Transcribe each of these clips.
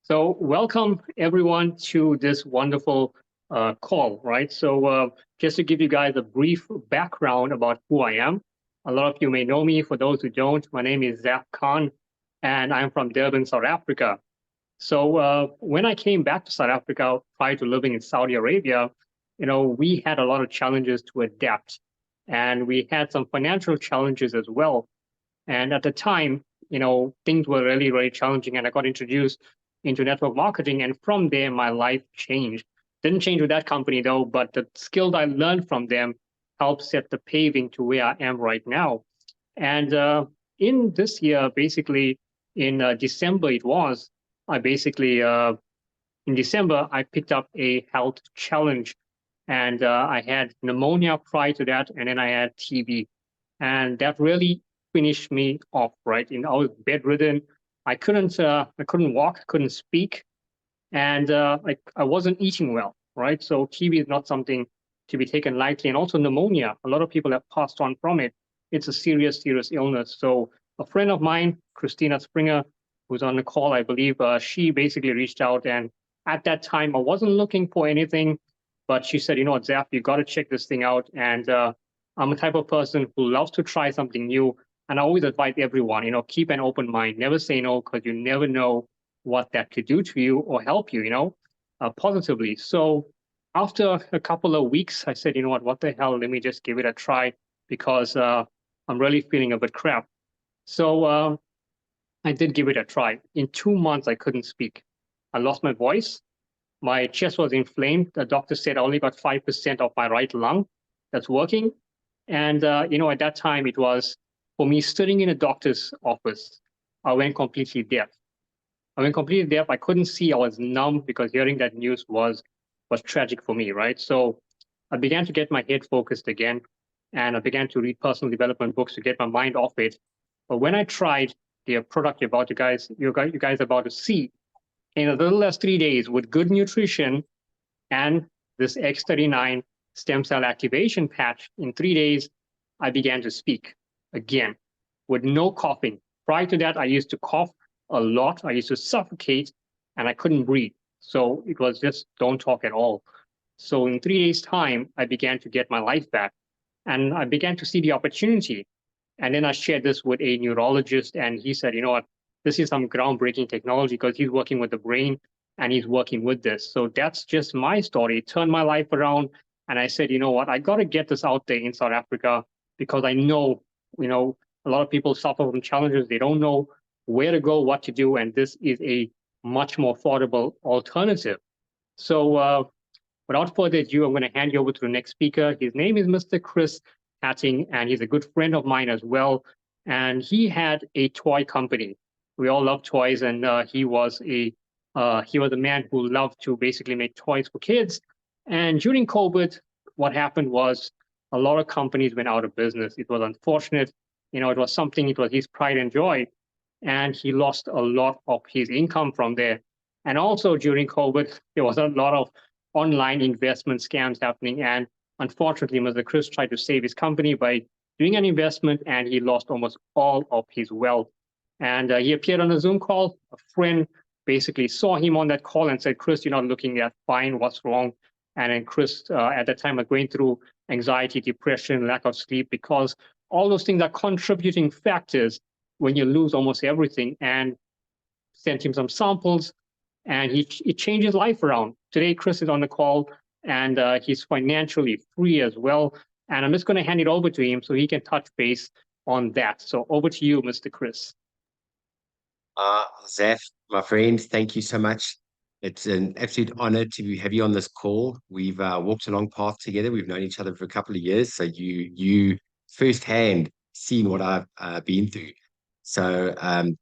So, welcome everyone to this wonderful call, right? Just to give you guys a brief background about who I am, a lot of you may know me. For those who don't, my name is Zaf Khan, and I'm from Durban, South Africa. When I came back to South Africa prior to living in Saudi Arabia, we had a lot of challenges to adapt, and we had some financial challenges as well. And at the time, things were really, really challenging. And I got introduced into network marketing. And from there, my life changed. Didn't change with that company though, but the skills I learned from them helped set the paving to where I am right now. And in this year, basically in December, I basically, in December, I picked up a health challenge and I had pneumonia prior to that. And then I had TB. And that really finished me off, right? I was bedridden. I couldn't walk, couldn't speak, and I wasn't eating well, right? So TB is not something to be taken lightly, and also pneumonia. A lot of people have passed on from it. It's a serious, serious illness. So a friend of mine, Christina Springer, who's on the call, I believe, she basically reached out, and at that time, I wasn't looking for anything, but she said, you know what, Zap, you got to check this thing out, and I'm a type of person who loves to try something new. And I always advise everyone, keep an open mind, never say no, because you never know what that could do to you or help you, positively. So after a couple of weeks, I said, you know what the hell? Let me just give it a try because I'm really feeling a bit crap. So I did give it a try. In 2 months, I couldn't speak. I lost my voice. My chest was inflamed. The doctor said I only got 5% of my right lung that's working. And, at that time, it was for me sitting in a doctor's office. I went completely deaf. I couldn't see. I was numb because hearing that news was tragic for me, right? So I began to get my head focused again, and I began to read personal development books to get my mind off it. But when I tried the product you guys are about to see, in as little as 3 days with good nutrition and this X39 stem cell activation patch, in 3 days, I began to speak again with no coughing. Prior to that, I used to cough a lot. I used to suffocate and I couldn't breathe. So it was just don't talk at all. So in 3 days' time, I began to get my life back and I began to see the opportunity. And then I shared this with a neurologist and he said, you know what, this is some groundbreaking technology because he's working with the brain and he's working with this. So that's just my story. It turned my life around. And I said, you know what, I got to get this out there in South Africa because I know, a lot of people suffer from challenges. They don't know where to go, what to do. And this is a much more affordable alternative. So without further ado, I'm going to hand you over to the next speaker. His name is Mr. Chris Hatting, and he's a good friend of mine as well. And he had a toy company. We all love toys, and he was a man who loved to basically make toys for kids. And during COVID, what happened was a lot of companies went out of business. It was unfortunate. It was his pride and joy. And he lost a lot of his income from there. And also during COVID, there was a lot of online investment scams happening. And unfortunately, Mr. Chris tried to save his company by doing an investment, and he lost almost all of his wealth. And he appeared on a Zoom call. A friend basically saw him on that call and said, Chris, you're not looking that fine. What's wrong? And then Chris, at that time, was going through anxiety, depression, lack of sleep, because all those things are contributing factors when you lose almost everything. And sent him some samples, and he changed his life around. Today, Chris is on the call, and he's financially free as well. And I'm just going to hand it over to him so he can touch base on that. So over to you, Mr. Chris. Zaf, my friend, thank you so much. It's an absolute honor to have you on this call. We've walked a long path together. We've known each other for a couple of years, so you firsthand seen what I've been through. So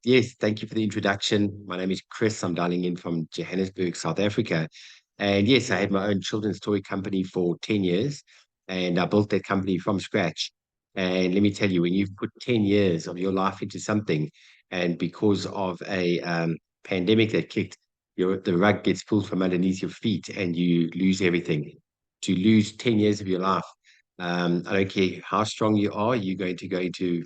yes, thank you for the introduction. My name is Chris. I'm dialing in from Johannesburg, South Africa. And yes, I had my own children's toy company for 10 years, and I built that company from scratch. And let me tell you, when you've put 10 years of your life into something, and because of a pandemic that kicked, the rug gets pulled from underneath your feet and you lose everything. To lose 10 years of your life, I don't care how strong you are, you're going to go into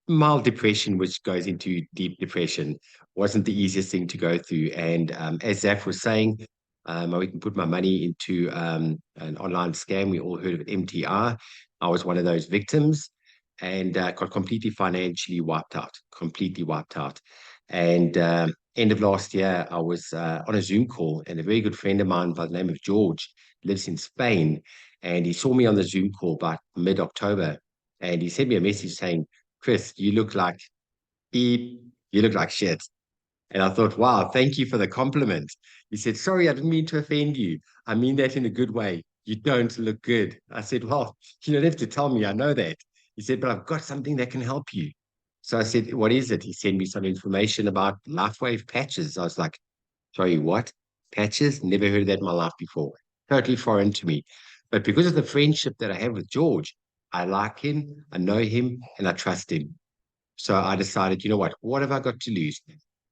mild depression, which goes into deep depression. wasn't the easiest thing to go through. And as Zaf was saying, we can put my money into an online scam. We all heard of MTR. I was one of those victims and got completely financially wiped out, completely wiped out. And end of last year, I was on a Zoom call, and a very good friend of mine by the name of George lives in Spain, and he saw me on the Zoom call by mid-October, and he sent me a message saying, "Chris, you look like beep, you look like shit." And I thought, wow, thank you for the compliment. He said, sorry, I didn't mean to offend you. I mean that in a good way. You don't look good. I said, well, you don't have to tell me. I know that. He said, but I've got something that can help you. So I said, what is it? He sent me some information about LifeWave patches. I was like, sorry, what? Patches? Never heard of that in my life before. Totally foreign to me. But because of the friendship that I have with George, I like him, I know him, and I trust him. So I decided, you know what have I got to lose?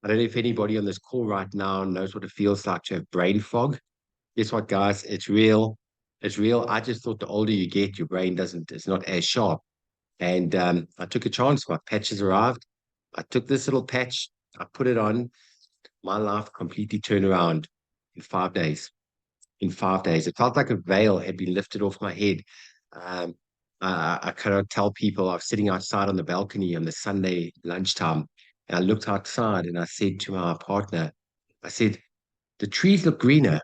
I don't know if anybody on this call right now knows what it feels like to have brain fog. Guess what, guys? It's real. It's real. I just thought the older you get, your brain it's not as sharp. And I took a chance. My patches arrived. I took this little patch, I put it on. My life completely turned around in 5 days. In 5 days, it felt like a veil had been lifted off my head. Um, I cannot tell people I was sitting outside on the balcony on the Sunday lunchtime, and I looked outside and I said to my partner, I said, the trees look greener.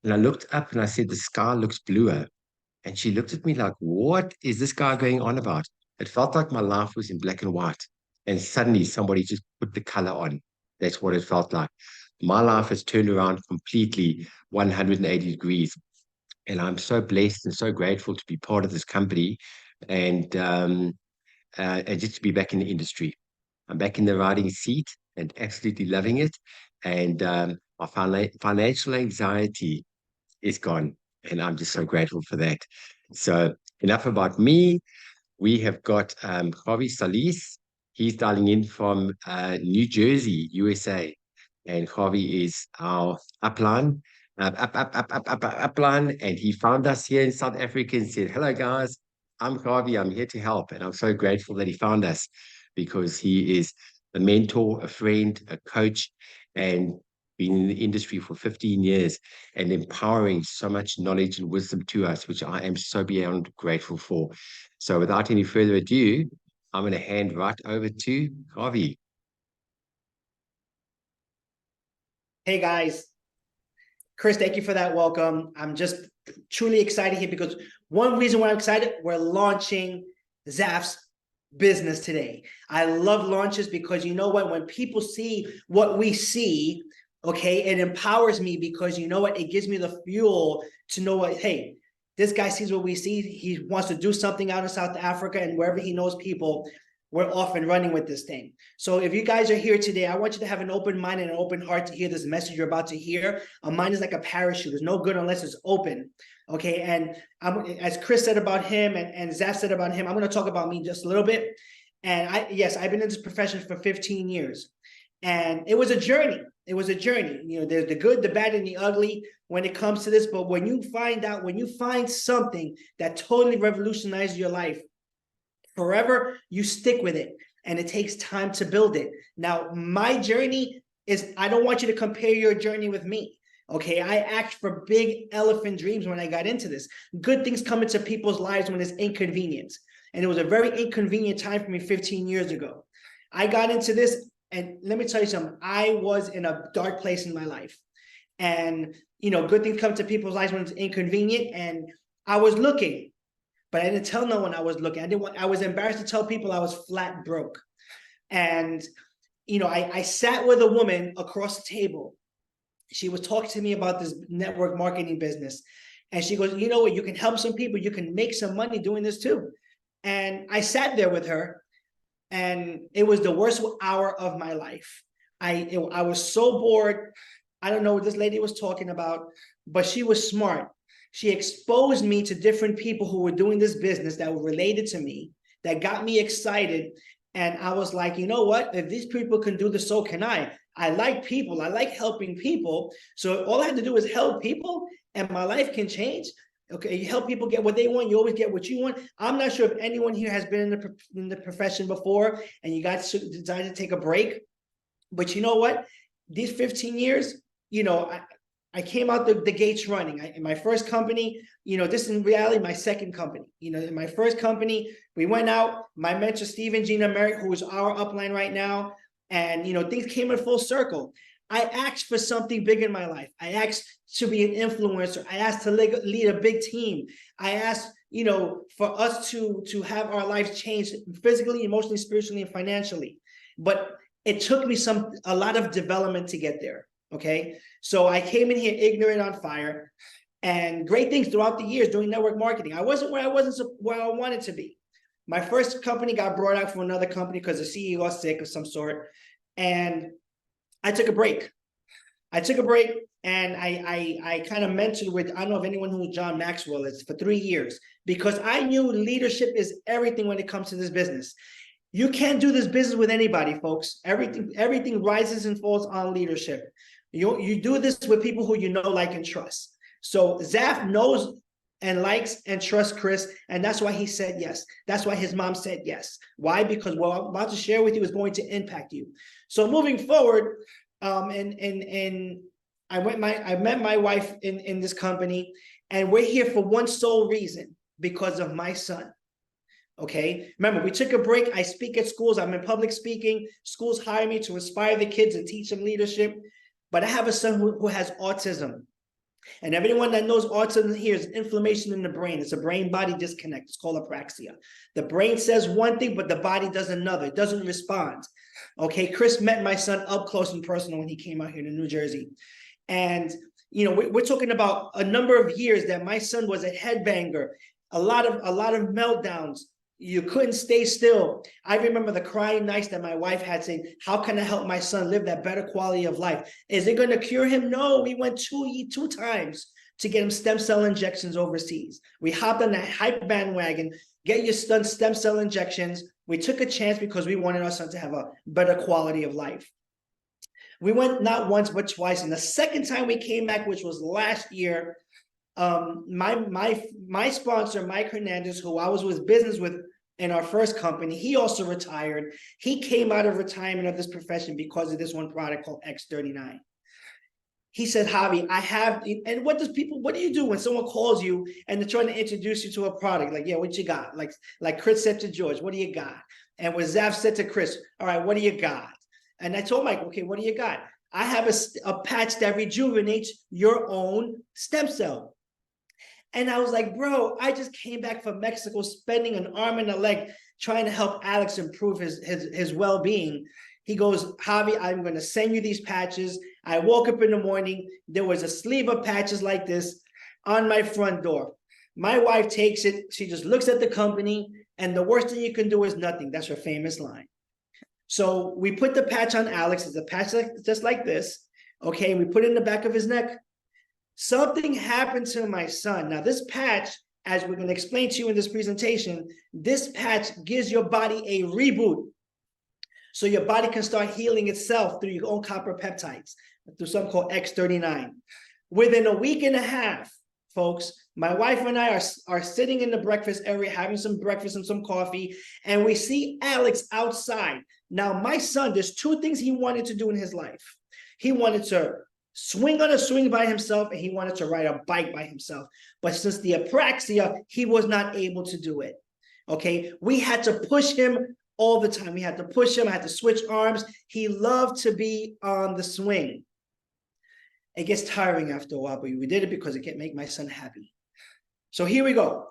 And I looked up and I said, the sky looks bluer. And she looked at me like, what is this guy going on about? It felt like my life was in black and white. And suddenly somebody just put the color on. That's what it felt like. My life has turned around completely 180 degrees. And I'm so blessed and so grateful to be part of this company and just to be back in the industry. I'm back in the riding seat and absolutely loving it. And my financial anxiety is gone. And I'm just so grateful for that. So, enough about me. We have got Javi Salis. He's dialing in from New Jersey, USA. And Javi is our upline, upline. And he found us here in South Africa and said, hello, guys. I'm Javi. I'm here to help. And I'm so grateful that he found us because he is a mentor, a friend, a coach, and been in the industry for 15 years and empowering so much knowledge and wisdom to us, which I am so beyond grateful for. So without any further ado, I'm going to hand right over to Javi. Hey guys, Chris, thank you for that welcome. I'm just truly excited here because one reason why I'm excited, we're launching Zaf's business today. I love launches because you know what, when people see what we see, okay, it empowers me because you know what, it gives me the fuel to know what, hey, this guy sees what we see. He wants to do something out in South Africa and wherever he knows people, we're off and running with this thing. So if you guys are here today, I want you to have an open mind and an open heart to hear this message you're about to hear. A mind is like a parachute. It's no good unless it's open. Okay, and as Chris said about him and Zaf said about him, I'm going to talk about me just a little bit. And I've been in this profession for 15 years. And it was a journey. It was a journey. You know, there's the good, the bad, and the ugly when it comes to this. But when you find something that totally revolutionizes your life, forever, you stick with it. And it takes time to build it. Now, my journey is, I don't want you to compare your journey with me. Okay, I asked for big elephant dreams when I got into this. Good things come into people's lives when it's inconvenient. And it was a very inconvenient time for me 15 years ago. I got into this, and let me tell you something. I was in a dark place in my life. And, you know, good things come to people's lives when it's inconvenient. And I was looking, but I didn't tell no one I was looking. I was embarrassed to tell people I was flat broke. And, you know, I sat with a woman across the table. She was talking to me about this network marketing business. And she goes, you know what, you can help some people. You can make some money doing this too. And I sat there with her, and it was the worst hour of my life. I was so bored. I don't know what this lady was talking about, but she was smart. She exposed me to different people who were doing this business that were related to me, that got me excited. And I was like, you know what? If these people can do this, so can I. I like people. I like helping people. So all I had to do is help people and my life can change. Okay, you help people get what they want. You always get what you want. I'm not sure if anyone here has been in the profession before and you got decided to take a break. But you know what? These 15 years, you know, I came out the gates running. In my first company, you know, this is in reality my second company. You know, in my first company, we went out. My mentor, Stephen Gina Merrick, who is our upline right now, and you know, things came in full circle. I asked for something big in my life. I asked to be an influencer. I asked to lead a big team. I asked, you know, for us to have our lives changed physically, emotionally, spiritually, and financially. But it took me a lot of development to get there. Okay, so I came in here ignorant, on fire, and great things throughout the years doing network marketing. I wasn't where I wanted to be. My first company got brought out from another company because the CEO was sick of some sort, and I took a break. And I kind of mentored with, I don't know if anyone who John Maxwell is, for 3 years, because I knew leadership is everything when it comes to this business. You can't do this business with anybody, folks. Everything rises and falls on leadership. You do this with people who you know, like, and trust. So Zaf knows and likes and trusts Chris, and that's why he said yes. That's why his mom said yes. Why? Because what I'm about to share with you is going to impact you. So moving forward, and I met my wife in this company, and we're here for one sole reason, because of my son. Okay, remember, we took a break. I speak at schools. I'm in public speaking. Schools hire me to inspire the kids and teach them leadership. But I have a son who has autism. And everyone that knows autism here is inflammation in the brain. It's a brain-body disconnect. It's called apraxia. The brain says one thing, but the body does another. It doesn't respond. Okay, Chris met my son up close and personal when he came out here to New Jersey. And, you know, we're talking about a number of years that my son was a headbanger, a lot of meltdowns. You couldn't stay still. I remember the crying nights that my wife had, saying, how can I help my son live that better quality of life? Is it going to cure him? No, we went two times to get him stem cell injections overseas. We hopped on that hype bandwagon, get your son stem cell injections. We took a chance because we wanted our son to have a better quality of life. We went not once, but twice. And the second time we came back, which was last year, my sponsor, Mike Hernandez, who I was with business with in our first company, he also retired. He came out of retirement of this profession because of this one product called X39. He said, Javi, I have, and what do you do when someone calls you and they're trying to introduce you to a product? Like, yeah, what you got? Like Chris said to George, what do you got? And when Zaf said to Chris, all right, what do you got? And I told Mike, okay, what do you got? I have a patch that rejuvenates your own stem cell. And I was like, bro, I just came back from Mexico, spending an arm and a leg trying to help Alex improve his well-being. He goes, Javi, I'm going to send you these patches. I woke up in the morning. There was a sleeve of patches like this on my front door. My wife takes it. She just looks at the company, and the worst thing you can do is nothing. That's her famous line. So we put the patch on Alex. It's a patch just like this. Okay, we put it in the back of his neck. Something happened to my son. Now, this patch, as we're going to explain to you in this presentation, this patch gives your body a reboot. So your body can start healing itself through your own copper peptides, through something called X39. Within a week and a half, folks, my wife and I are sitting in the breakfast area, having some breakfast and some coffee, and we see Alex outside. Now, my son, there's two things he wanted to do in his life. He wanted to swing on a swing by himself, and he wanted to ride a bike by himself. But since the apraxia, he was not able to do it. Okay, we had to push him all the time. We had to push him. I had to switch arms. He loved to be on the swing. It gets tiring after a while, but we did it because it can make my son happy. So here we go.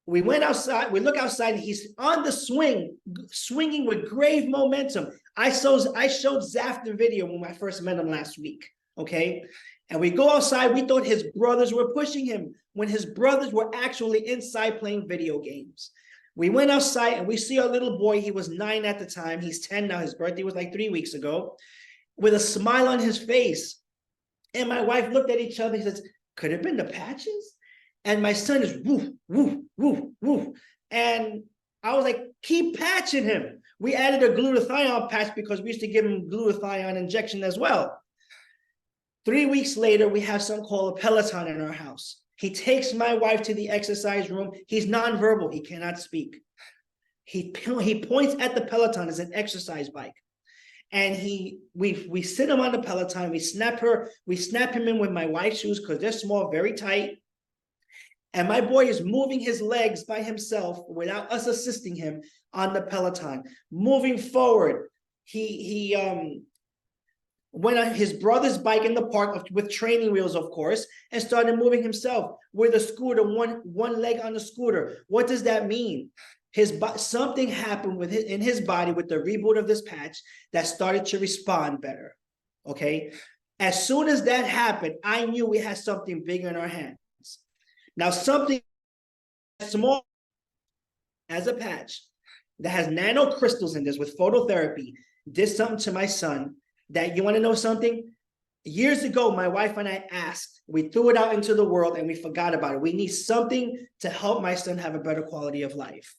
We went outside. We look outside, and he's on the swing, swinging with grave momentum. I showed Zaf the video when I first met him last week. Okay, and we go outside. We thought his brothers were pushing him when his brothers were actually inside playing video games. We went outside, and we see our little boy. He was 9 at the time. He's 10 now. His birthday was like 3 weeks ago, with a smile on his face. And my wife looked at each other. He says, could it have been the patches? And my son is woof, woof, woof, woof. And I was like, keep patching him. We added a glutathione patch because we used to give him glutathione injection as well. 3 weeks later, we have something called a Peloton in our house. He takes my wife to the exercise room. He's nonverbal. He cannot speak. He points at the Peloton as an exercise bike. And we sit him on the Peloton, we snap him in with my wife's shoes because they're small, very tight. And my boy is moving his legs by himself without us assisting him on the Peloton, moving forward. He went on his brother's bike in the park with training wheels, of course, and started moving himself with a scooter, one leg on the scooter. What does that mean? Something happened in his body with the reboot of this patch that started to respond better. Okay. As soon as that happened, I knew we had something bigger in our hands. Now, something small as a patch that has nanocrystals in this with phototherapy did something to my son that, you want to know something? Years ago, my wife and I asked, we threw it out into the world and we forgot about it. We need something to help my son have a better quality of life.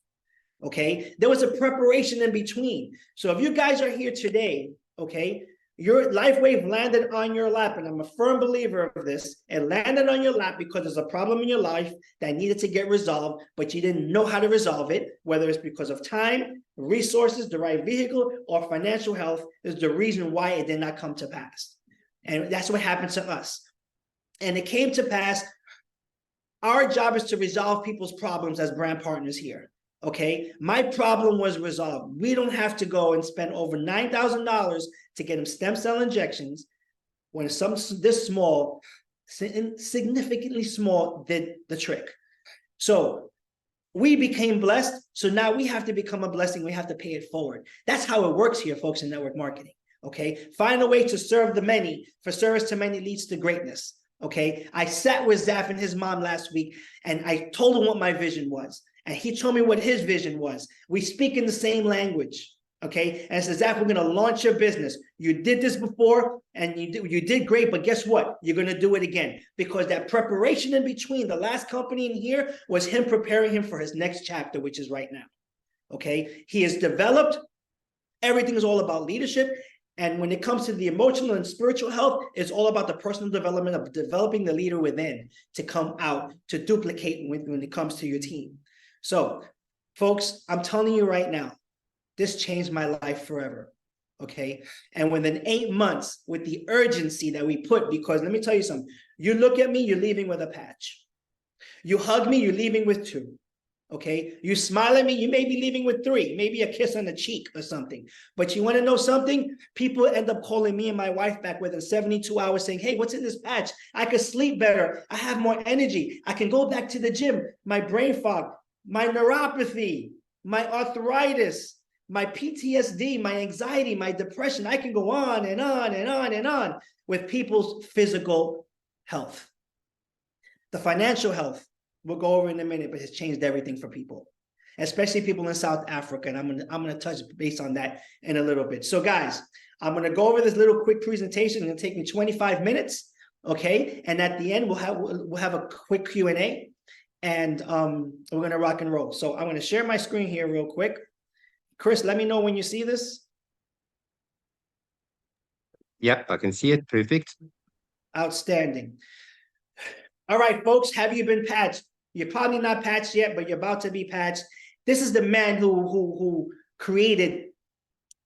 Okay. There was a preparation in between. So if you guys are here today, okay, your LifeWave landed on your lap, and I'm a firm believer of this. It landed on your lap because there's a problem in your life that needed to get resolved, but you didn't know how to resolve it, whether it's because of time, resources, the right vehicle, or financial health is the reason why it did not come to pass. And that's what happened to us. And it came to pass. Our job is to resolve people's problems as brand partners here. Okay, my problem was resolved. We don't have to go and spend over $9,000 to get him stem cell injections when something this small, significantly small, did the trick. So we became blessed. So now we have to become a blessing. We have to pay it forward. That's how it works here, folks, in network marketing. Okay, find a way to serve the many, for service to many leads to greatness. Okay, I sat with Zaf and his mom last week, and I told him what my vision was. And he told me what his vision was. We speak in the same language, okay? And says, Zach, we're going to launch your business. You did this before, and you did great, but guess what? You're going to do it again. Because that preparation in between, the last company in here, was him preparing him for his next chapter, which is right now, okay? He has developed. Everything is all about leadership. And when it comes to the emotional and spiritual health, it's all about the personal development of developing the leader within to come out, to duplicate when it comes to your team. So, folks, I'm telling you right now, this changed my life forever, okay? And within 8 months, with the urgency that we put, because let me tell you something, you look at me, you're leaving with a patch. You hug me, you're leaving with 2, okay? You smile at me, you may be leaving with 3, maybe a kiss on the cheek or something. But you want to know something? People end up calling me and my wife back within 72 hours saying, hey, what's in this patch? I could sleep better. I have more energy. I can go back to the gym. My brain fog, my neuropathy, my arthritis, my PTSD, my anxiety, my depression. I can go on and on and on and on with people's physical health. The financial health, we'll go over in a minute, but it's changed everything for people, especially people in South Africa. And I'm gonna touch base on that in a little bit. So guys, I'm gonna go over this little quick presentation. It's gonna take me 25 minutes, okay? And at the end, we'll have a quick Q&A. And we're going to rock and roll. So I'm going to share my screen here real quick. Chris, let me know when you see this. Yep, I can see it. Perfect. Outstanding. All right, folks, have you been patched? You're probably not patched yet, but you're about to be patched. This is the man who created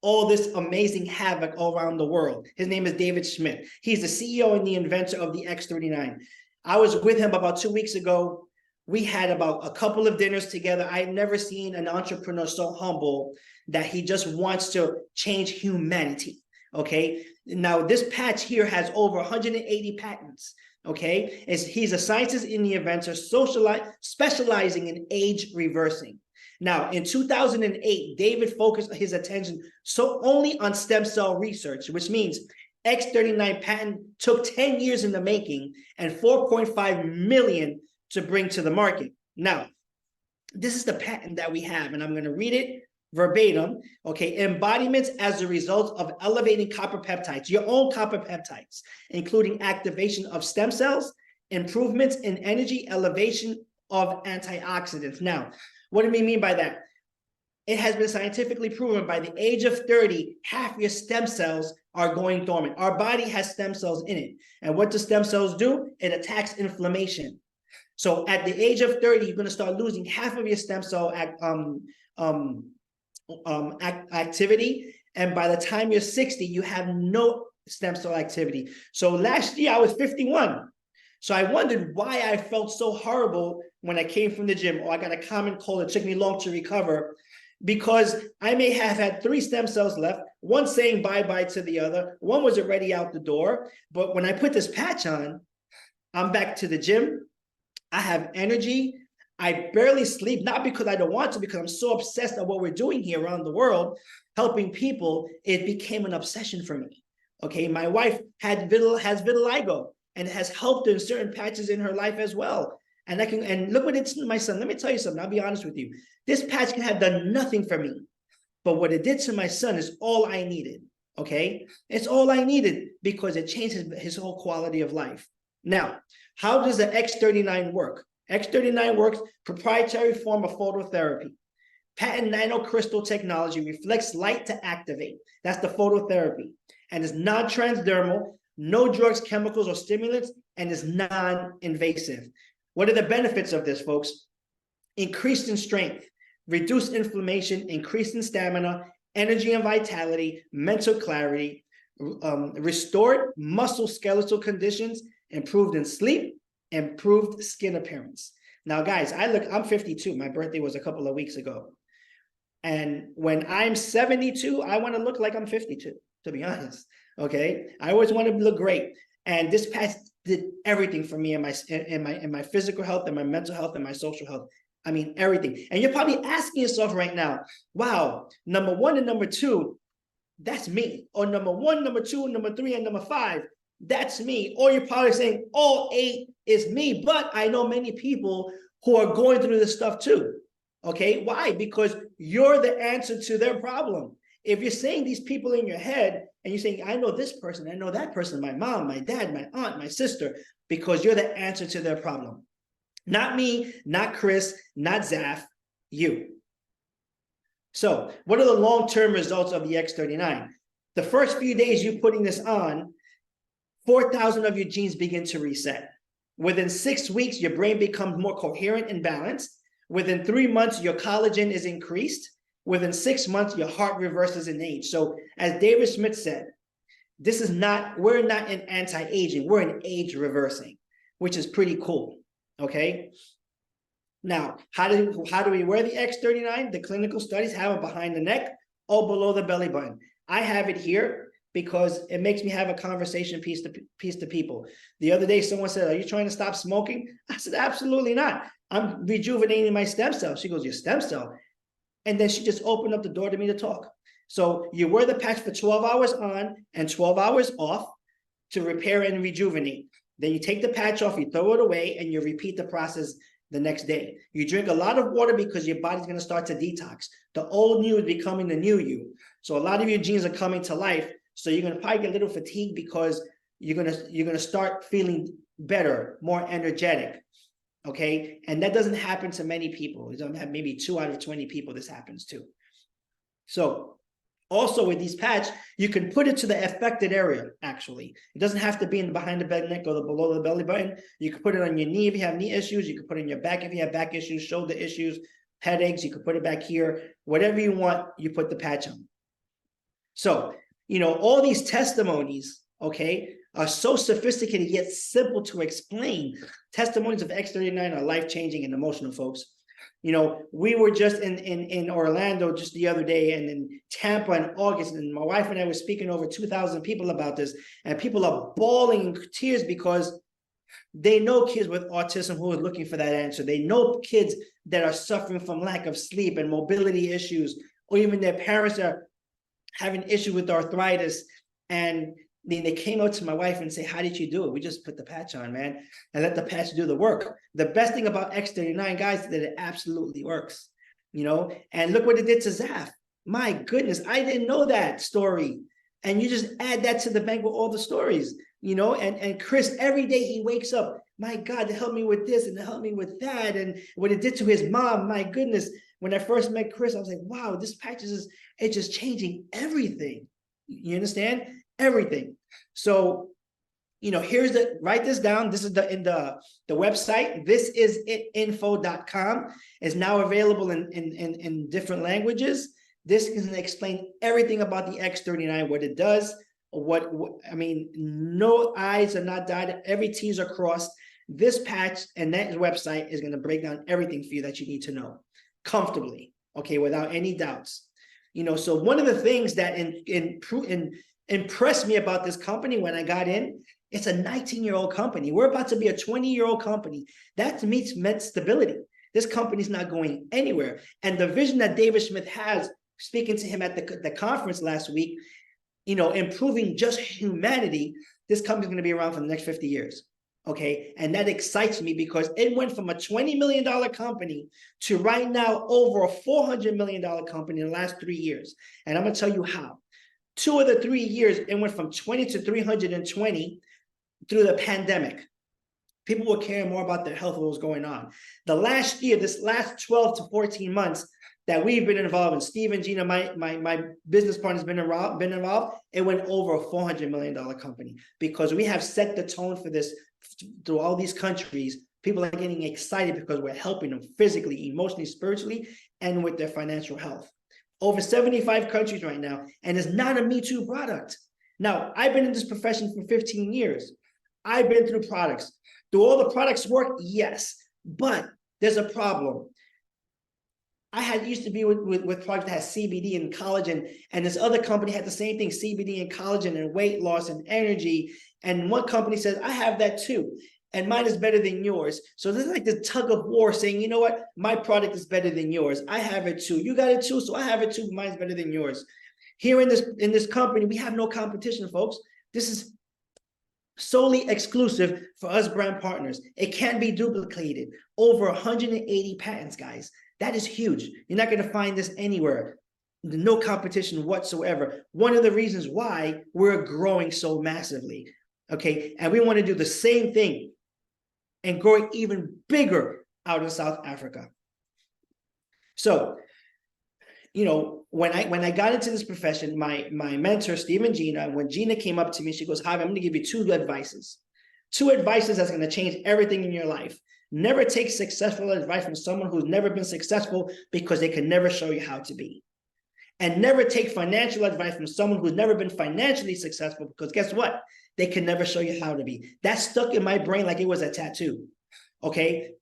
all this amazing havoc all around the world. His name is David Schmidt. He's the CEO and the inventor of the X39. I was with him about 2 weeks ago. We had about a couple of dinners together. I had never seen an entrepreneur so humble that he just wants to change humanity, okay? Now, this patch here has over 180 patents, okay? He's a scientist and the inventor specializing in age reversing. Now, in 2008, David focused his attention only on stem cell research, which means X39 patent took 10 years in the making and 4.5 million to bring to the market. Now, this is the patent that we have, and I'm going to read it verbatim. Okay, embodiments as a result of elevating copper peptides, your own copper peptides, including activation of stem cells, improvements in energy, elevation of antioxidants. Now, what do we mean by that? It has been scientifically proven by the age of 30, half your stem cells are going dormant. Our body has stem cells in it. And what do stem cells do? It attacks inflammation. So at the age of 30, you're going to start losing half of your stem cell activity. And by the time you're 60, you have no stem cell activity. So last year I was 51. So I wondered why I felt so horrible when I came from the gym. Oh, I got a common cold. It took me long to recover, because I may have had 3 stem cells left, one saying bye-bye to the other, one was already out the door. But when I put this patch on, I'm back to the gym. I have energy. I barely sleep, not because I don't want to, because I'm so obsessed with what we're doing here around the world, helping people. It became an obsession for me. Okay, my wife has vitiligo, and it has helped her in certain patches in her life as well. And look what it's my son. Let me tell you something. I'll be honest with you. This patch can have done nothing for me, but what it did to my son is all I needed. Okay, it's all I needed, because it changed his whole quality of life. Now, how does the X39 work? X39 works proprietary form of phototherapy. Patent nanocrystal technology reflects light to activate. That's the phototherapy. And it's non-transdermal, no drugs, chemicals, or stimulants, and is non-invasive. What are the benefits of this, folks? Increased in strength, reduced inflammation, increased in stamina, energy and vitality, mental clarity, restored muscle skeletal conditions, improved in sleep, improved skin appearance. Now, guys, I'm 52. My birthday was a couple of weeks ago. And when I'm 72, I want to look like I'm 52, to be honest. Okay. I always want to look great. And this patch did everything for me in my physical health, and my mental health, and my social health. I mean, everything. And you're probably asking yourself right now, wow, number 1 and number 2, that's me. Or number 1, number 2, number 3, and number 5, that's me. Or you're probably saying all 8 is me. But I know many people who are going through this stuff too. Okay, why? Because you're the answer to their problem. If you're saying these people in your head, and you're saying, I know this person, I know that person, my mom, my dad, my aunt, my sister, because you're the answer to their problem. Not me, not Chris, not Zaf, you. So what are the long-term results of the X39? The first few days you putting this on, 4,000 of your genes begin to reset. Within 6 weeks, your brain becomes more coherent and balanced. Within 3 months, your collagen is increased. Within 6 months, your heart reverses in age. So as David Smith said, we're not in anti-aging, we're in age reversing, which is pretty cool. Okay. Now, how do we wear the X39? The clinical studies have it behind the neck or below the belly button. I have it here because it makes me have a conversation piece to people. The other day, someone said, are you trying to stop smoking? I said, absolutely not. I'm rejuvenating my stem cells. She goes, your stem cell? And then she just opened up the door to me to talk. So you wear the patch for 12 hours on and 12 hours off to repair and rejuvenate. Then you take the patch off, you throw it away, and you repeat the process the next day. You drink a lot of water because your body's going to start to detox. The old you is becoming the new you. So a lot of your genes are coming to life. So you're going to probably get a little fatigued because you're going to start feeling better, more energetic. Okay. And that doesn't happen to many people. You don't have maybe 2 out of 20 people this happens to. So also with these patch, you can put it to the affected area, actually. It doesn't have to be in behind the belly neck or below the belly button. You can put it on your knee if you have knee issues. You can put it in your back if you have back issues, shoulder issues, headaches. You can put it back here. Whatever you want, you put the patch on. So, all these testimonies, okay, are so sophisticated yet simple to explain. Testimonies of X39 are life-changing and emotional, folks. We were just in Orlando just the other day, and in Tampa in August, and my wife and I were speaking over 2,000 people about this, and people are bawling in tears because they know kids with autism who are looking for that answer. They know kids that are suffering from lack of sleep and mobility issues, or even their parents are having issues with arthritis. And they came out to my wife and say, how did you do it? We just put the patch on, man, and let the patch do the work. The best thing about X39, guys, is that it absolutely works, and look what it did to Zaf. My goodness, I didn't know that story. And you just add that to the bank with all the stories, and Chris, every day he wakes up, my God, to help me with this and to help me with that. And what it did to his mom, my goodness. When I first met Chris, I was like, wow, this patch it's just changing everything. You understand? Everything. So, write this down. This is the website. Thisisit.info.com is now available in different languages. This is going to explain everything about the X39, what it does, I mean, no I's are not dotted, every T's are crossed. This patch and that website is going to break down everything for you that you need to know comfortably, okay, without any doubts. You know, so one of the things that impressed me about this company when I got in, it's a 19-year-old company. We're about to be a 20-year-old company. That to me meant stability. This company's not going anywhere. And the vision that David Smith has, speaking to him at the conference last week, you know, improving just humanity, this company's going to be around for the next 50 years. Okay. And that excites me because it went from a $20 million company to right now over a $400 million company in the last 3 years. And I'm going to tell you how. 2 of the 3 years, it went from 20 to 320 through the pandemic. People were caring more about their health, what was going on. The last year, this last 12 to 14 months that we've been involved in, Steve and Gina, my business partner's been involved, it went over a $400 million company because we have set the tone for this through all these countries. People are getting excited because we're helping them physically, emotionally, spiritually, and with their financial health. Over 75 countries right now, and it's not a Me Too product. Now, I've been in this profession for 15 years. I've been through products. Do all the products work? Yes, but there's a problem. I used to be with products that had CBD and collagen, and this other company had the same thing, CBD and collagen and weight loss and energy. And one company says, I have that too, and mine is better than yours. So there's like this tug of war saying, you know what, my product is better than yours. I have it too. You got it too, so I have it too. Mine's better than yours. Here in this company, we have no competition, folks. This is solely exclusive for us brand partners. It can't be duplicated. Over 180 patents, guys. That is huge. You're not going to find this anywhere. No competition whatsoever. One of the reasons why we're growing so massively. Okay. And we want to do the same thing and grow it even bigger out in South Africa. So, you know, when I got into this profession, my mentor, Steve and Gina, when Gina came up to me, she goes, Javi, I'm going to give you 2 advices. 2 advices that's going to change everything in your life. Never take successful advice from someone who's never been successful because they can never show you how to be. And never take financial advice from someone who's never been financially successful because guess what? They can never show you how to be. That stuck in my brain like it was a tattoo. Okay.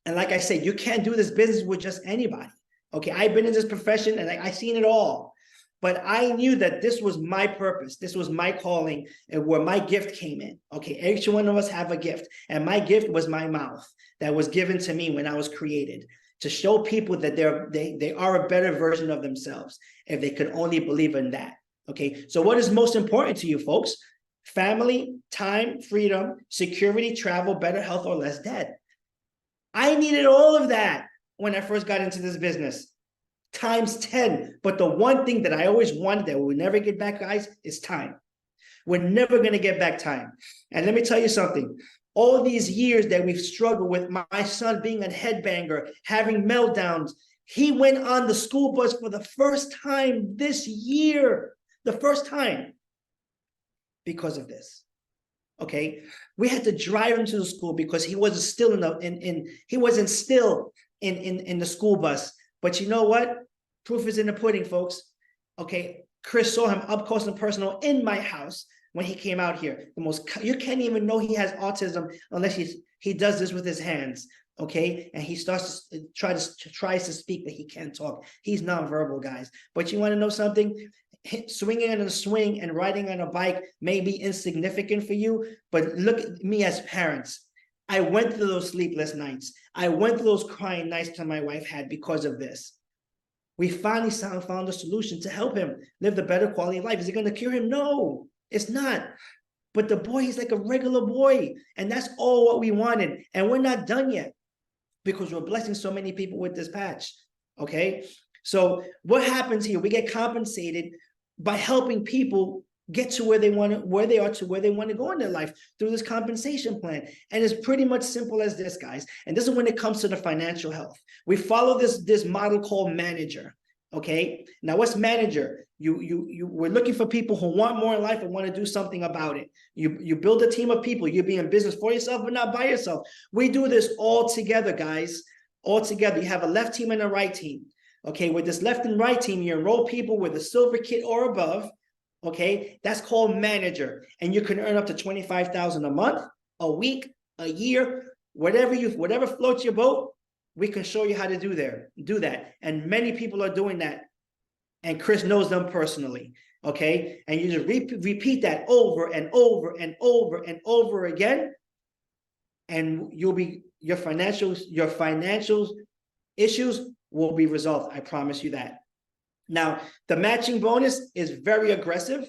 And like I said, you can't do this business with just anybody. Okay. I've been in this profession and I've seen it all. But I knew that this was my purpose. This was my calling and where my gift came in. Okay, each one of us have a gift. And my gift was my mouth that was given to me when I was created to show people that they are a better version of themselves if they could only believe in that. Okay, so what is most important to you, folks? Family, time, freedom, security, travel, better health, or less debt. I needed all of that when I first got into this business. Times 10. But the one thing that I always wanted that we'll never get back, guys, is time. We're never going to get back time. And let me tell you something. All these years that we've struggled with my son being a headbanger, having meltdowns, he went on the school bus for the first time this year. The first time. Because of this. Okay. We had to drive him to the school because he wasn't still in the school bus. But you know what? Proof is in the pudding, folks. Okay, Chris saw him up close and personal in my house when he came out here. You can't even know he has autism unless he does this with his hands. Okay, and he starts to tries to speak, but he can't talk. He's nonverbal, guys. But you want to know something? Swinging on a swing and riding on a bike may be insignificant for you, but look at me as parents. I went through those sleepless nights. I went through those crying nights that my wife had because of this. We finally found a solution to help him live the better quality of life. Is it going to cure him? No, it's not. But the boy, he's like a regular boy. And that's all what we wanted. And we're not done yet because we're blessing so many people with this patch. Okay. So what happens here? We get compensated by helping people get to where they want to go in their life through this compensation plan. And it's pretty much simple as this, guys. And this is when it comes to the financial health. We follow this model called manager. Okay. Now what's manager? We're looking for people who want more in life and want to do something about it. You build a team of people. You be in business for yourself, but not by yourself. We do this all together, guys. All together. You have a left team and a right team. Okay, with this left and right team, you enroll people with a silver kit or above. Okay, that's called manager, and you can earn up to $25,000 a month, a week, a year, whatever floats your boat. We can show you how to do that, and many people are doing that, and Chris knows them personally. Okay, and you just repeat that over and over and over and over again, and your financial issues will be resolved. I promise you that. Now, the matching bonus is very aggressive,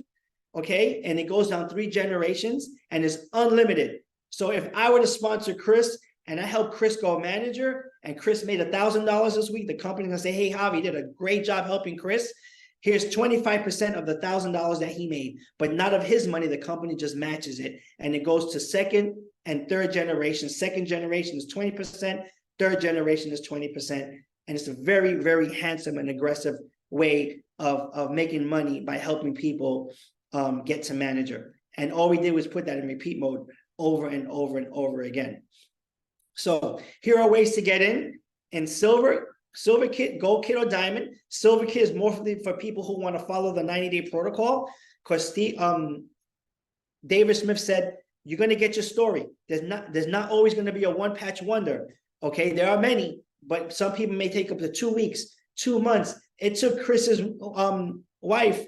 okay? And it goes down 3 generations and is unlimited. So if I were to sponsor Chris and I help Chris go manager and Chris made $1,000 this week, the company's gonna say, hey, Javi did a great job helping Chris. Here's 25% of the $1,000 that he made, but not of his money. The company just matches it. And it goes to second and third generation. Second generation is 20%, third generation is 20%. And it's a very, very handsome and aggressive way of making money by helping people get to manager. And all we did was put that in repeat mode over and over and over again. So here are ways to get in silver kit, gold kit, or diamond. Silver kit is more for people who want to follow the 90-day protocol, because David Smith said, you're going to get your story. There's not always going to be a one-patch wonder. Okay, there are many, but some people may take up to 2 weeks, 2 months. It took Chris's wife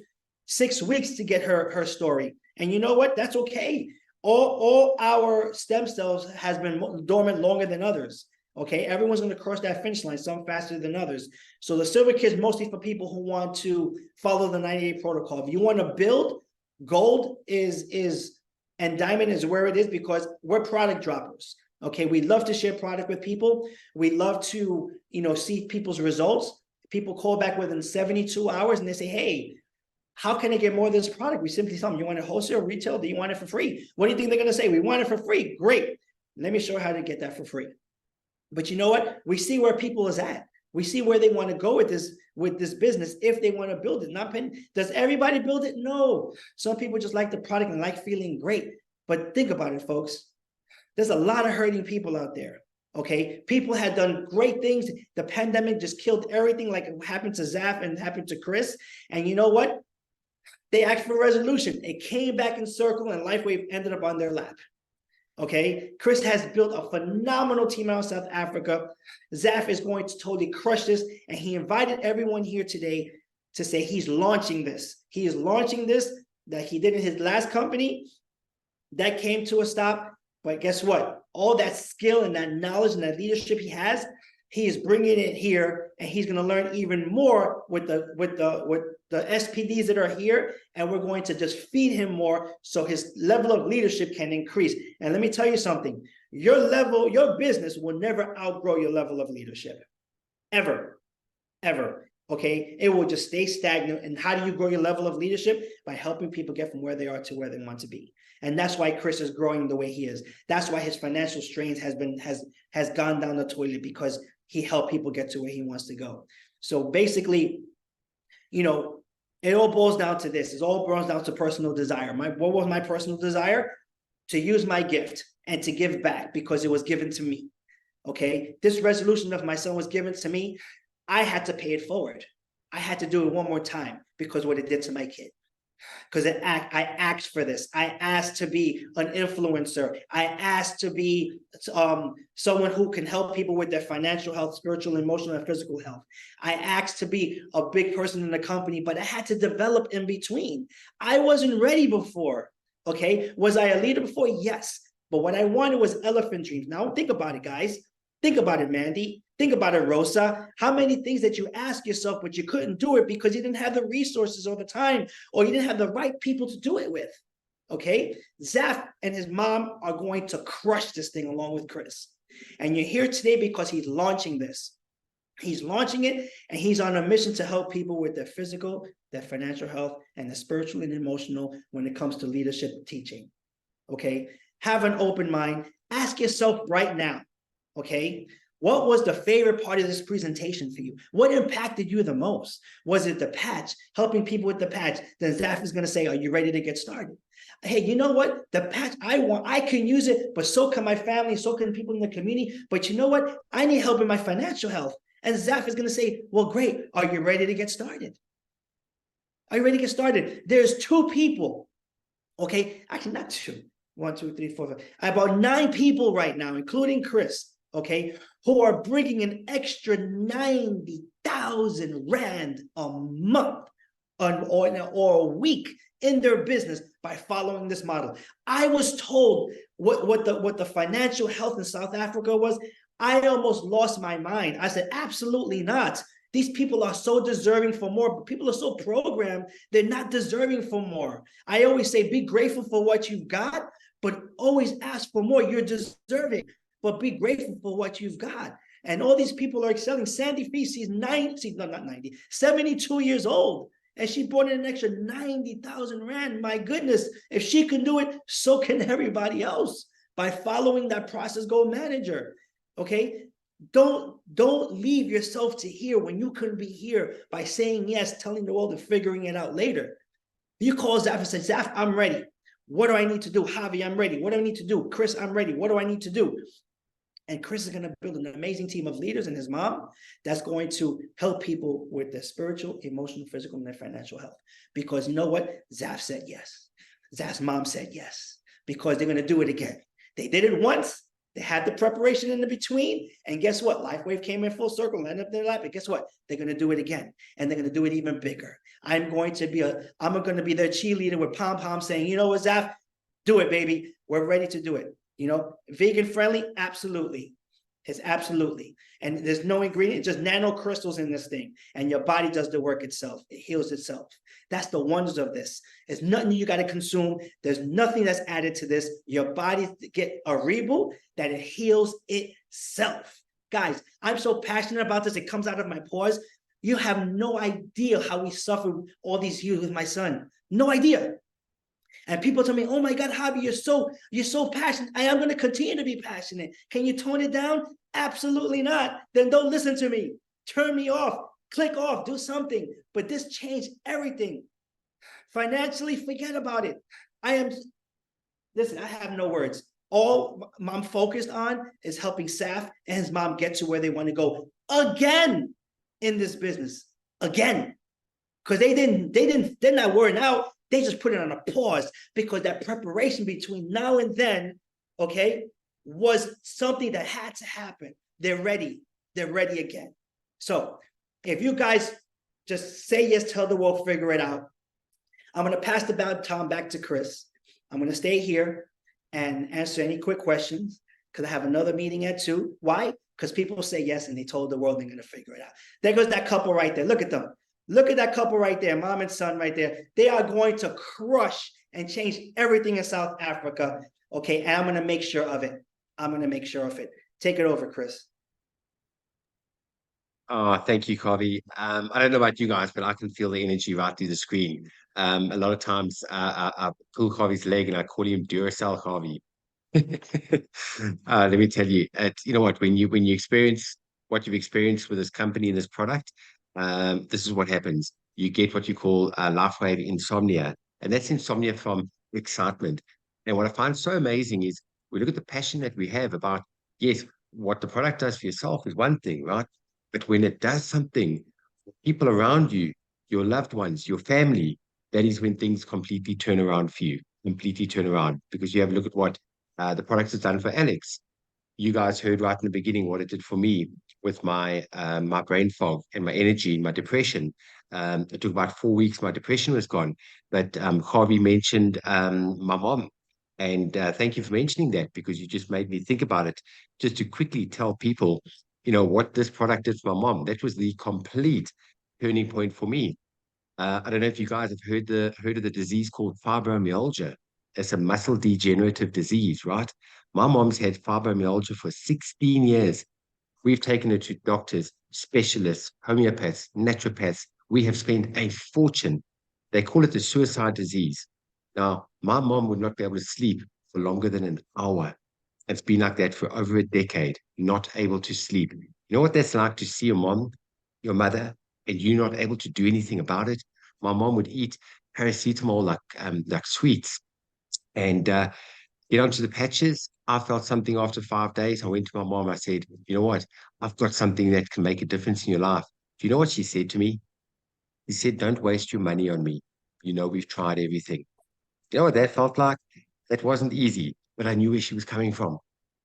6 weeks to get her story. And you know what? That's okay. All our stem cells has been dormant longer than others. Okay, everyone's going to cross that finish line, some faster than others. So the silver kit is mostly for people who want to follow the 90-day protocol. If you want to build, gold is and diamond is where it is, because we're product droppers. Okay, we love to share product with people. We love to, see people's results. People call back within 72 hours and they say, hey, how can I get more of this product? We simply tell them, you want it wholesale, retail? Do you want it for free? What do you think they're going to say? We want it for free. Great. Let me show you how to get that for free. But you know what? We see where people is at. We see where they want to go with this business if they want to build it. Does everybody build it? No. Some people just like the product and like feeling great. But think about it, folks. There's a lot of hurting people out there. Okay, people had done great things. The pandemic just killed everything, like it happened to Zaf and happened to Chris. And you know what? They asked for a resolution. It came back in circle, and LifeWave ended up on their lap. Okay, Chris has built a phenomenal team out of South Africa. Zaf is going to totally crush this, and he invited everyone here today to say he's launching this. He is launching this that he did in his last company. That came to a stop. But guess what? All that skill and that knowledge and that leadership he is bringing it here, and he's going to learn even more with the SPDs that are here, and we're going to just feed him more so his level of leadership can increase. And let me tell you something: your business will never outgrow your level of leadership, ever. Okay, it will just stay stagnant. And how do you grow your level of leadership? By helping people get from where they are to where they want to be. And that's why Chris is growing the way he is. That's why his financial strains has gone down the toilet, because he helped people get to where he wants to go. So basically, it all boils down to this. It all boils down to personal desire. What was my personal desire? To use my gift and to give back, because it was given to me. Okay, this resolution of my son was given to me. I had to pay it forward. I had to do it one more time because what it did to my kid. Because I asked for this. I asked to be an influencer. I asked to be someone who can help people with their financial health, spiritual, emotional, and physical health. I asked to be a big person in the company, but I had to develop in between. I wasn't ready before. Okay, was I a leader before? Yes. But what I wanted was elephant dreams. Now think about it, guys. Think about it, Mandy. Think about it, Rosa. How many things that you ask yourself, but you couldn't do it because you didn't have the resources or the time, or you didn't have the right people to do it with. Okay? Zaf and his mom are going to crush this thing along with Chris. And you're here today because he's launching this. He's launching it, and he's on a mission to help people with their physical, their financial health, and their spiritual and emotional when it comes to leadership teaching. Okay? Have an open mind. Ask yourself right now, okay? What was the favorite part of this presentation for you? What impacted you the most? Was it the patch, helping people with the patch? Then Zaf is going to say, are you ready to get started? Hey, you know what? The patch I can use it, but so can my family, so can people in the community. But you know what? I need help in my financial health. And Zaf is going to say, well, great. Are you ready to get started? Are you ready to get started? There's 2 people, okay? Actually, not 2. 1, 2, 3, 4, 5. About 9 people right now, including Chris, okay, who are bringing an extra 90,000 Rand a month or a week in their business by following this model. I was told what the financial health in South Africa was. I almost lost my mind. I said, absolutely not. These people are so deserving for more, but people are so programmed, they're not deserving for more. I always say, be grateful for what you've got, but always ask for more. You're deserving, but be grateful for what you've got. And all these people are excelling. Sandy Fee, she's 72 years old. And she brought in an extra 90,000 Rand. My goodness, if she can do it, so can everybody else by following that process goal manager. Okay? Don't leave yourself to here when you couldn't be here by saying yes, telling the world and figuring it out later. You call Zaf and say, Zaf, I'm ready. What do I need to do? Javi, I'm ready. What do I need to do? Chris, I'm ready. What do I need to do? And Chris is going to build an amazing team of leaders and his mom that's going to help people with their spiritual, emotional, physical, and their financial health. Because you know what? Zaf said yes. Zaf's mom said yes. Because they're going to do it again. They did it once. They had the preparation in the between. And guess what? LifeWave came in full circle and ended up their life. But guess what? They're going to do it again. And they're going to do it even bigger. I'm going to be their cheerleader with pom-pom saying, you know what, Zaf? Do it, baby. We're ready to do it. You know, vegan friendly, absolutely. It's absolutely. And there's no ingredient, just nano crystals in this thing. And your body does the work itself. It heals itself. That's the wonders of this. It's nothing you got to consume. There's nothing that's added to this. Your body get a reboot that it heals itself. Guys, I'm so passionate about this. It comes out of my pores. You have no idea how we suffered all these years with my son. No idea. And people tell me, oh my God, Javi, you're so passionate. I am going to continue to be passionate. Can you tone it down? Absolutely not. Then don't listen to me. Turn me off. Click off. Do something. But this changed everything. Financially, forget about it. Listen, I have no words. All I'm focused on is helping Saf and his mom get to where they want to go again in this business. Again. Because they're not worrying out. They just put it on a pause because that preparation between now and then, okay, was something that had to happen. They're ready. They're ready again. So if you guys just say yes, tell the world, figure it out. I'm going to pass the baton back to Chris. I'm going to stay here and answer any quick questions because I have another meeting at 2. Why? Because people say yes and they told the world they're going to figure it out. There goes that couple right there. Look at them. Look at that couple right there, mom and son right there. They are going to crush and change everything in South Africa. Okay, and I'm going to make sure of it. I'm going to make sure of it. Take it over, Chris. Oh, thank you, Kavi. I don't know about you guys, but I can feel the energy right through the screen. A lot of times I pull Kavi's leg and I call him Duracell Kavi. Let me tell you, you know what, when you experience what you've experienced with this company and this product, this is what happens. You get what you call LifeWave insomnia, and that's insomnia from excitement. And what I find so amazing is we look at the passion that we have about, yes, what the product does for yourself is one thing, right? But when it does something for people around you, your loved ones, your family, that is when things completely turn around for you, completely turn around, because you have a look at what the product has done for Alex. You guys heard right in the beginning what it did for me with my my brain fog and my energy and my depression. It took about 4 weeks. My depression was gone. But Harvey mentioned my mom. And thank you for mentioning that because you just made me think about it. Just to quickly tell people, you know, what this product did for my mom. That was the complete turning point for me. I don't know if you guys have heard of the disease called fibromyalgia. It's a muscle degenerative disease, right? My mom's had fibromyalgia for 16 years. We've taken her to doctors, specialists, homeopaths, naturopaths. We have spent a fortune. They call it the suicide disease. Now, my mom would not be able to sleep for longer than an hour. It's been like that for over a decade, not able to sleep. You know what that's like to see your mom, your mother, and you not able to do anything about it? My mom would eat paracetamol like sweets. And Get onto the patches. I felt something after 5 days. I went to my mom. I said, you know what? I've got something that can make a difference in your life. Do you know what she said to me? She said, don't waste your money on me. You know, we've tried everything. You know what that felt like? That wasn't easy, but I knew where she was coming from.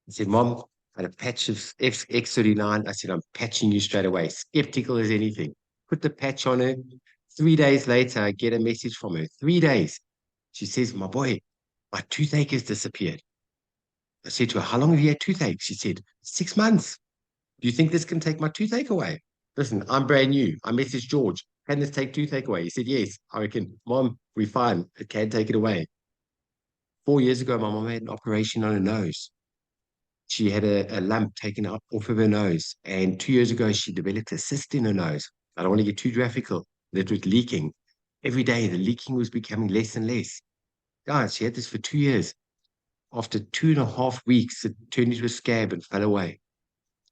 I said, Mom, I had a patch of X39. I said, I'm patching you straight away. Skeptical as anything. Put the patch on her. 3 days later, I get a message from her. 3 days. She says, my boy, my toothache has disappeared. I said to her, how long have you had toothache? She said, 6 months. Do you think this can take my toothache away? Listen, I'm brand new. I messaged George. Can this take toothache away? He said, yes. I reckon, Mom, we're fine. It can take it away. 4 years ago, my mom had an operation on her nose. She had a lump taken out off of her nose. And 2 years ago, she developed a cyst in her nose. I don't want to get too graphical. That was leaking. Every day, the leaking was becoming less and less. Guys, she had this for 2 years. After 2.5 weeks, it turned into a scab and fell away.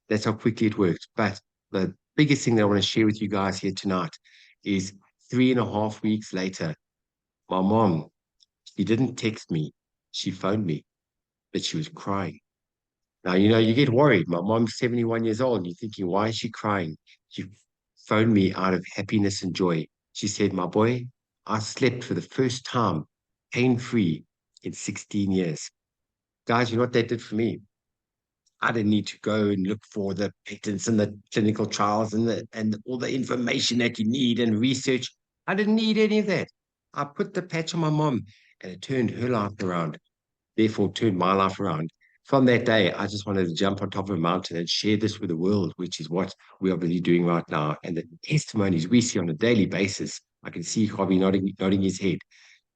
That's how quickly it worked. But the biggest thing that I want to share with you guys here tonight is 3.5 weeks later, my mom, she didn't text me. She phoned me, but she was crying. Now, you know, you get worried. My mom's 71 years old, and you're thinking, why is she crying? She phoned me out of happiness and joy. She said, my boy, I slept for the first time pain-free in 16 years. Guys, you know what that did for me? I didn't need to go and look for the patents and the clinical trials and all the information that you need and research. I didn't need any of that. I put the patch on my mom and it turned her life around, therefore turned my life around. From that day, I just wanted to jump on top of a mountain and share this with the world, which is what we are really doing right now. And the testimonies we see on a daily basis, I can see Hobby nodding his head.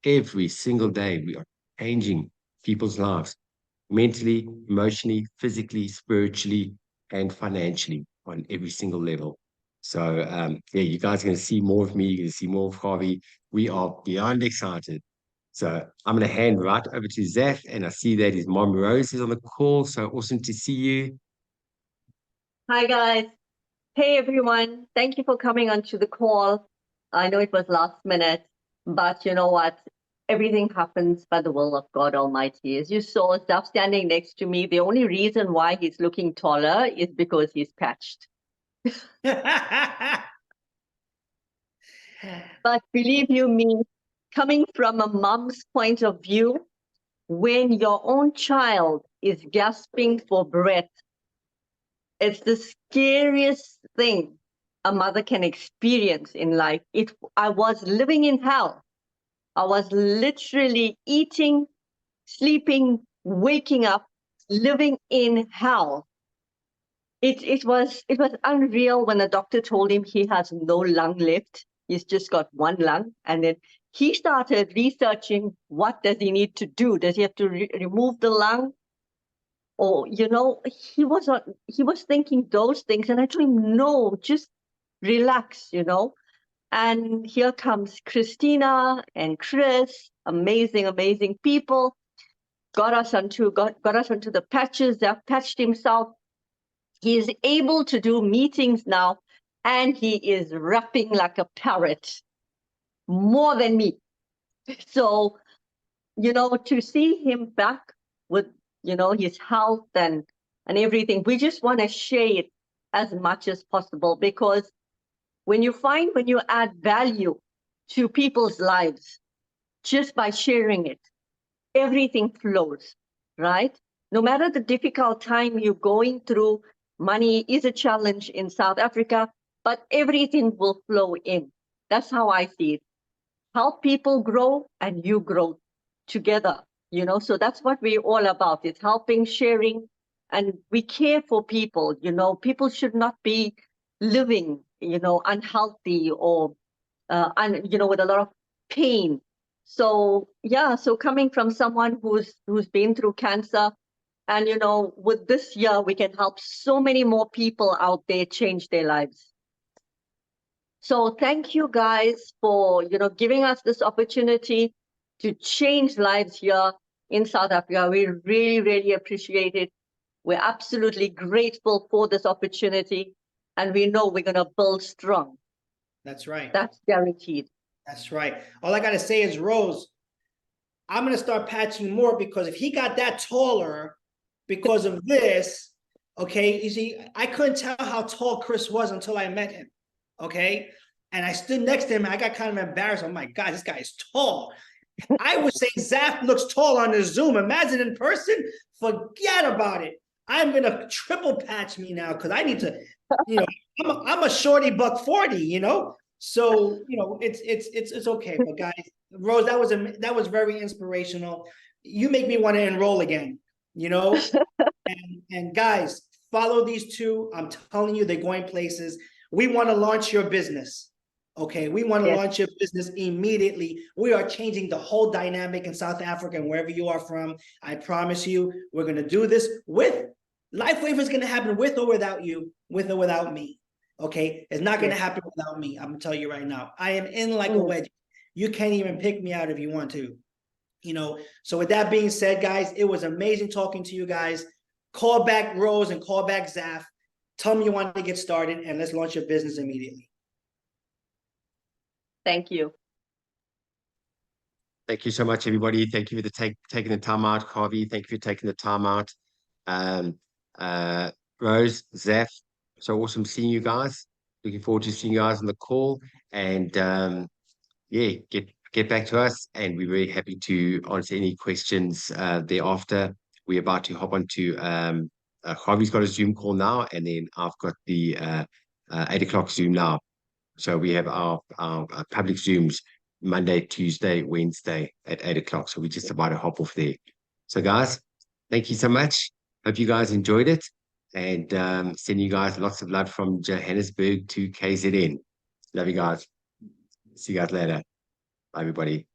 Every single day, we are changing people's lives mentally, emotionally, physically, spiritually, and financially on every single level. So, yeah, you guys are going to see more of me. You're going to see more of Harvey. We are beyond excited. So I'm going to hand right over to Zaf, and I see that his mom Rose is on the call. So awesome to see you. Hi, guys. Hey, everyone. Thank you for coming onto the call. I know it was last minute, but you know what? Everything happens by the will of God Almighty. As you saw, Zaf standing next to me, the only reason why he's looking taller is because he's patched. But believe you me, coming from a mom's point of view, when your own child is gasping for breath, it's the scariest thing a mother can experience in life. I was living in hell. I was literally eating, sleeping, waking up, living in hell. It was unreal when the doctor told him he has no lung left. He's just got one lung. And then he started researching, what does he need to do? Does he have to remove the lung? Or, you know, he was thinking those things. And I told him, no, just relax, you know. And here comes Christina and Chris, amazing people, got us onto the patches. They've patched himself. He is able to do meetings now, and he is rapping like a parrot, more than me. So, you know, to see him back with, you know, his health and everything, we just want to share it as much as possible, because when you add value to people's lives just by sharing it, everything flows, right? No matter the difficult time you're going through, money is a challenge in South Africa, but everything will flow in. That's how I see it. Help people grow and you grow together, you know? So that's what we're all about. It's helping, sharing, and we care for people, you know? People should not be living, you know, unhealthy or, you know, with a lot of pain. So, yeah, so coming from someone who's been through cancer, and, you know, with this year, we can help so many more people out there change their lives. So thank you guys for, you know, giving us this opportunity to change lives here in South Africa. We really appreciate it. We're absolutely grateful for this opportunity, and we know we're going to build strong. That's right. That's guaranteed. That's right. All I got to say is, Rose, I'm gonna start patching more because if he got that taller because of this, okay, you see, I couldn't tell how tall Chris was until I met him, okay? And I stood next to him, and I got kind of embarrassed. Oh my God, this guy is tall. I would say Zaf looks tall on the Zoom. Imagine in person, forget about it. I'm gonna triple patch me now because I need to, you know, I'm a shorty $140, you know. So you know, it's okay. But guys, Rose, that was very inspirational. You make me want to enroll again, you know. And guys, follow these two. I'm telling you, they're going places. We want to launch your business. Okay, we want to launch your business immediately. We are changing the whole dynamic in South Africa and wherever you are from. I promise you, we're going to do this with LifeWave is going to happen with or without you, with or without me. Okay, it's not going to happen without me. I'm going to tell you right now. I am in like a wedge. You can't even pick me out if you want to. You know, so with that being said, guys, it was amazing talking to you guys. Call back Rose and call back Zaf. Tell them you want to get started and let's launch your business immediately. Thank you. Thank you so much, everybody. Thank you for taking the time out, Harvey. Thank you for taking the time out. Rose, Zaf, so awesome seeing you guys. Looking forward to seeing you guys on the call. And yeah, get back to us, and we're very happy to answer any questions thereafter. We're about to hop onto Harvey's got a Zoom call now, and then I've got the 8 o'clock Zoom now. So we have our public Zooms Monday, Tuesday, Wednesday at 8 o'clock. So we're just about to hop off there. So guys, thank you so much. Hope you guys enjoyed it, and sending you guys lots of love from Johannesburg to KZN. Love you guys. See you guys later. Bye, everybody.